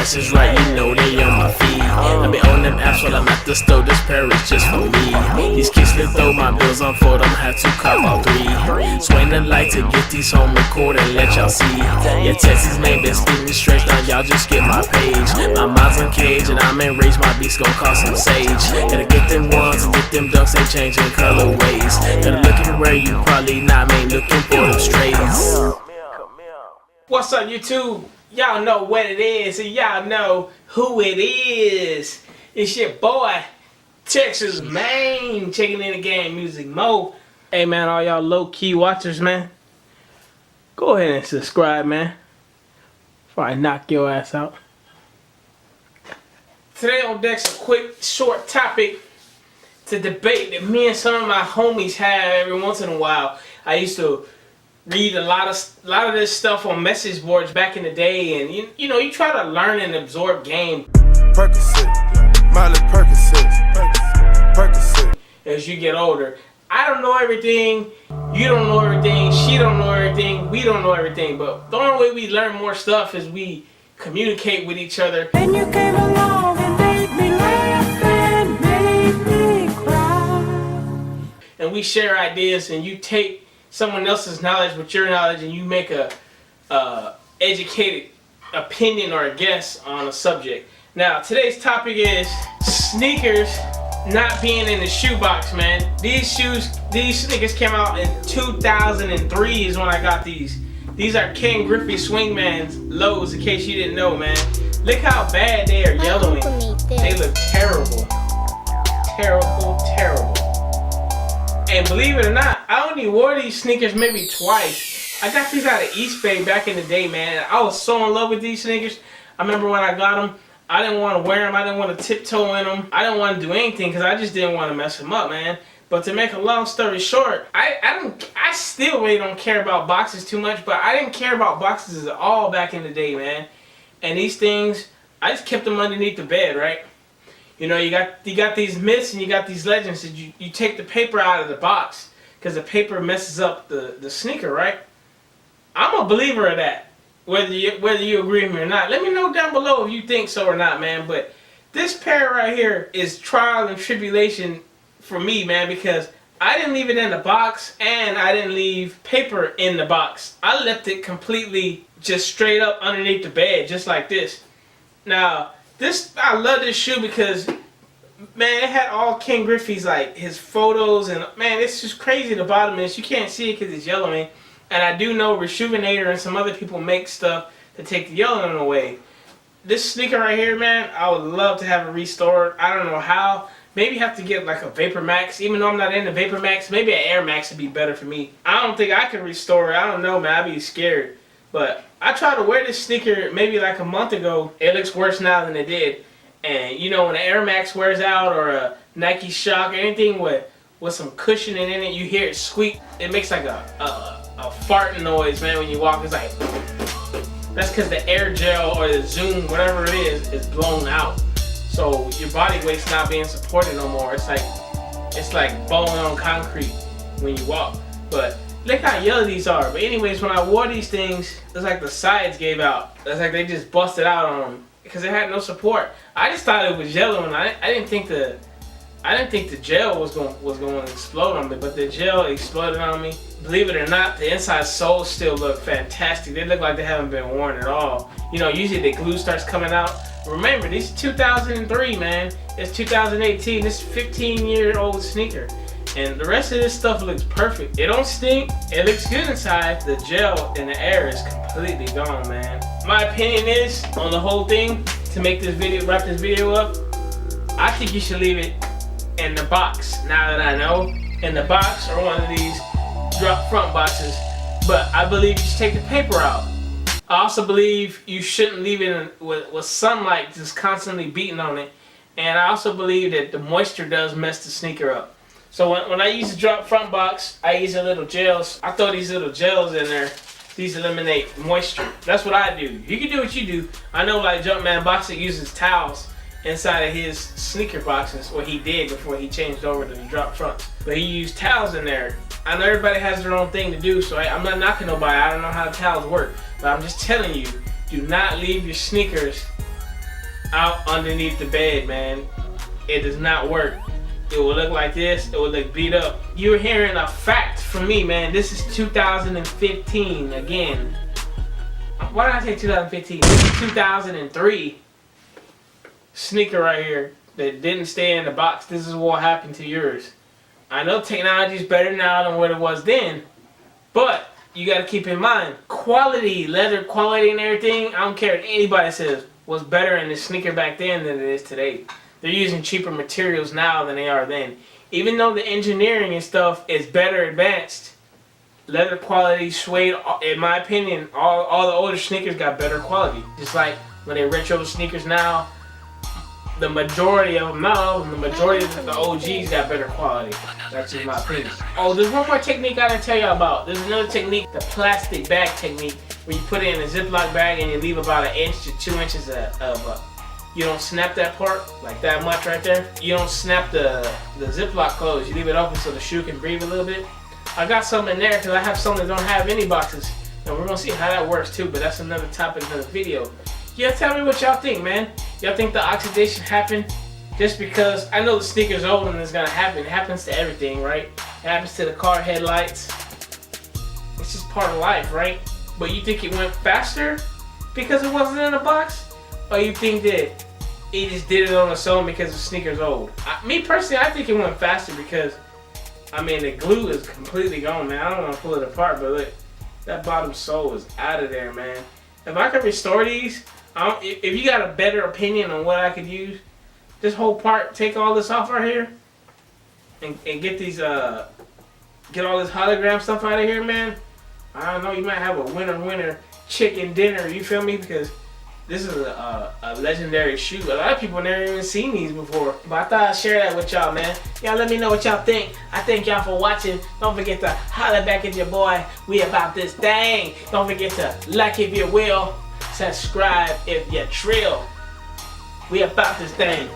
prices right, you know they on my feet. I be on them apps while I'm at the store, this pair is just for me. These kids that throw my bills on for them, had to cop all 3. Swing the light to get these home recorded and let y'all see. Yeah, TexazMane been spitting straight, now y'all just get my page. My mind's in cage and I'm enraged, my beats gon' cost some sage. Gotta get them ones and get them ducks, ain't changing colorways. Gotta look at where you probably not, man, looking for them strays. What's up, YouTube? Y'all know what it is and y'all know who it is. It's your boy, TexazMane, checking in the game music mode. Hey man, all y'all low-key watchers, man, go ahead and subscribe, man, before I knock your ass out. Today on deck's a quick, short topic to debate that me and some of my homies have every once in a while. I used to read a lot of this stuff on message boards back in the day, and you know, you try to learn and absorb game. Percocet, Miley Percocet. As you get older, I don't know everything, you don't know everything, she don't know everything, we don't know everything, but the only way we learn more stuff is we communicate with each other. And you came along and made me laugh and made me cry. And we share ideas, and you take someone else's knowledge with your knowledge and you make a educated opinion or a guess on a subject. Now today's topic is sneakers not being in the shoebox, man. These sneakers came out in 2003 is when I got these. These are Ken Griffey Swingman's lows, in case you didn't know, man. Look how bad they are yellowing. They look terrible. Terrible, terrible. And believe it or not, I only wore these sneakers maybe twice. I got these out of East Bay back in the day, man. I was so in love with these sneakers. I remember when I got them, I didn't want to wear them. I didn't want to tiptoe in them. I didn't want to do anything because I just didn't want to mess them up, man. But to make a long story short, I still really don't care about boxes too much, but I didn't care about boxes at all back in the day, man. And these things, I just kept them underneath the bed, right? You know, you got these myths and you got these legends that you take the paper out of the box because the paper messes up the sneaker, right? I'm a believer of that, whether you agree with me or not. Let me know down below if you think so or not, man. But this pair right here is trial and tribulation for me, man, because I didn't leave it in the box and I didn't leave paper in the box. I left it completely just straight up underneath the bed, just like this. Now, I love this shoe because, man, it had all Ken Griffey's, like, his photos, and, man, it's just crazy. The bottom is, you can't see it because it's yellowing. And I do know Rejuvenator and some other people make stuff to take the yellowing away. This sneaker right here, man, I would love to have it restored. I don't know how. Maybe have to get like a Vapor Max. Even though I'm not into Vapor Max, maybe an Air Max would be better for me. I don't think I can restore it. I don't know, man. I'd be scared. But I tried to wear this sneaker maybe like a month ago. It looks worse now than it did. And you know, when an Air Max wears out or a Nike Shock or anything with some cushioning in it, you hear it squeak. It makes like a farting noise, man, when you walk. It's like, that's because the air gel or the Zoom, whatever it is blown out. So your body weight's not being supported no more. It's like bone on concrete when you walk. But look how yellow these are. But anyways, when I wore these things, it's like the sides gave out. It's like they just busted out on them because it had no support. I just thought it was yellow, and I didn't think the gel was going to explode on me, but the gel exploded on me. Believe it or not, the inside soles still look fantastic. They look like they haven't been worn at all. You know, usually the glue starts coming out. Remember, this is 2003, man. It's 2018. This is a 15-year-old sneaker. And the rest of this stuff looks perfect. It don't stink. It looks good inside. The gel in the air is completely gone, man. My opinion is, on the whole thing, to make this video, wrap this video up, I think you should leave it in the box. Now that I know, in the box or one of these drop front boxes. But I believe you should take the paper out. I also believe you shouldn't leave it with sunlight just constantly beating on it. And I also believe that the moisture does mess the sneaker up. So when I use the drop front box, I use a little gels. I throw these little gels in there. These eliminate moisture. That's what I do. You can do what you do. I know like Jumpman Boxing uses towels inside of his sneaker boxes, or he did before he changed over to the drop fronts. But he used towels in there. I know everybody has their own thing to do, so I'm not knocking nobody. I don't know how the towels work. But I'm just telling you, do not leave your sneakers out underneath the bed, man. It does not work. It will look like this. It will look beat up. You're hearing a fact from me, man. This is 2015 again. Why did I say 2015? This is 2003 sneaker right here that didn't stay in the box. This is what happened to yours. I know technology is better now than what it was then, but you got to keep in mind quality, leather quality and everything. I don't care what anybody says was better in the sneaker back then than it is today. They're using cheaper materials now than they are then. Even though the engineering and stuff is better advanced, leather quality, suede, in my opinion, all the older sneakers got better quality. Just like when they retro sneakers now, the majority of them, not all of them, the majority of the OGs got better quality. That's just my opinion. Oh, there's one more technique I didn't tell y'all about. There's another technique, the plastic bag technique, where you put it in a Ziploc bag and you leave about 1 inch to 2 inches of you don't snap that part, like that much right there. You don't snap the Ziploc closed. You leave it open so the shoe can breathe a little bit. I got some in there because I have some that don't have any boxes. And we're going to see how that works too, but that's another topic for the video. Yeah, tell me what y'all think, man. Y'all think the oxidation happened just because, I know the sneaker's old and it's going to happen. It happens to everything, right? It happens to the car headlights. It's just part of life, right? But you think it went faster because it wasn't in a box? Or you think that he just did it on its own because the sneaker's old? Me personally, I think it went faster because, I mean, the glue is completely gone, man. I don't want to pull it apart, but look, that bottom sole is out of there, man. If I could restore these, if you got a better opinion on what I could use, this whole part, take all this off right here, and get these, get all this hologram stuff out of here, man. I don't know, you might have a winner chicken dinner, you feel me? Because this is a legendary shoe. A lot of people never even seen these before. But I thought I'd share that with y'all, man. Y'all let me know what y'all think. I thank y'all for watching. Don't forget to holler back at your boy. We about this thing. Don't forget to like if you will. Subscribe if you trill. We about this thing.